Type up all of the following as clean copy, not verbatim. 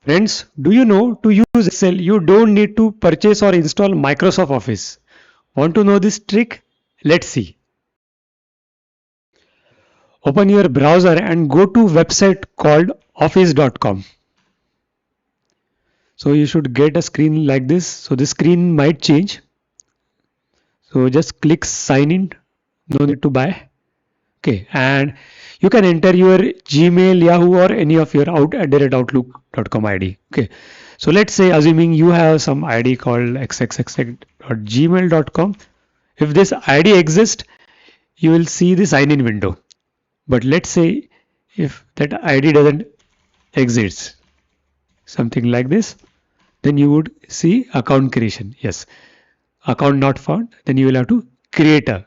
Friends, do you know to use Excel, you don't need to purchase or install Microsoft Office? Want to know this trick? Let's see. Open your browser and go to website called office.com. So you should get a screen like this. So the screen might change. So just click sign in. No need to buy. Okay, and you can enter your Gmail, Yahoo, or any of your @outlook.com ID. Okay, so let's say assuming you have some ID called xxx@gmail.com. If this ID exists, you will see the sign in window. But let's say if that ID doesn't exist, something like this, then you would see account creation. Yes, account not found. Then you will have to create a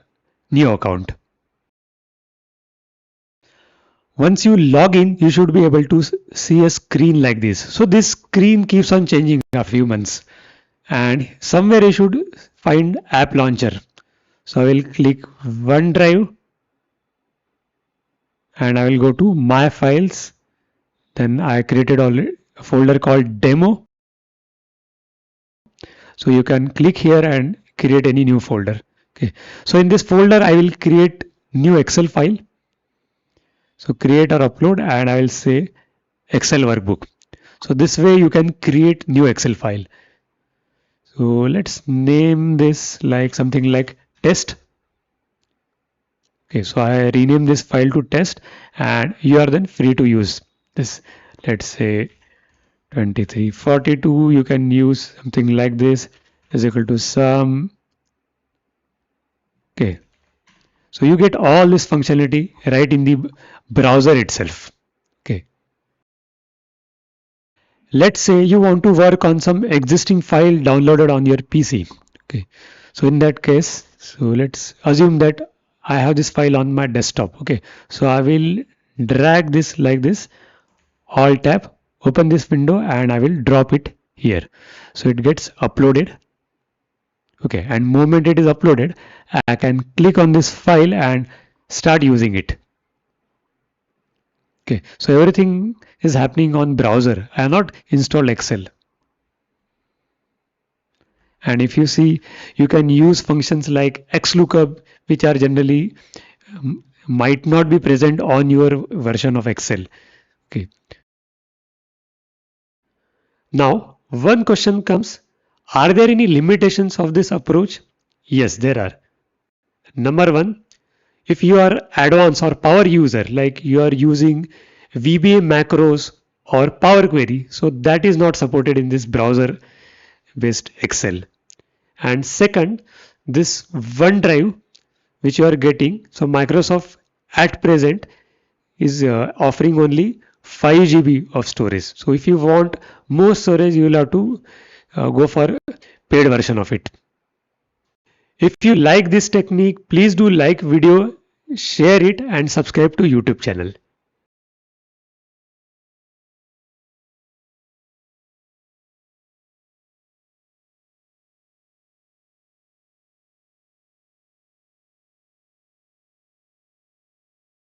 new account. Once you log in, you should be able to see a screen like this. So this screen keeps on changing after few months, and somewhere you should find app launcher. So I will click OneDrive and I will go to my files. Then I created already a folder called demo. So you can click here and create any new folder. Okay. So in this folder, I will create new Excel file. So create or upload, and I will say Excel workbook. So this way you can create new Excel file. So let's name this like something like test. Okay, so I rename this file to test, and you are then free to use this. Let's say 2342. You can use something like this is equal to sum. Okay, so you get all this functionality right in the browser itself. Okay. Let's say you want to work on some existing file downloaded on your PC. Okay. So in that case, so let's assume that I have this file on my desktop. Okay. So I will drag this like this, Alt tab, open this window, and I will drop it here. So it gets uploaded. Okay. And moment it is uploaded, I can click on this file and start using it. Okay, so everything is happening on browser. I have not installed Excel. And if you see, you can use functions like XLOOKUP, which are generally might not be present on your version of Excel. Okay. Now, one question comes, are there any limitations of this approach? Yes, there are. Number one, if you are advanced or power user, like you are using VBA macros or Power Query, so that is not supported in this browser based Excel. And second, this OneDrive which you are getting, so Microsoft at present is offering only 5 GB of storage. So if you want more storage, you will have to go for paid version of it. If you like this technique, please do like video, share it, and subscribe to YouTube channel.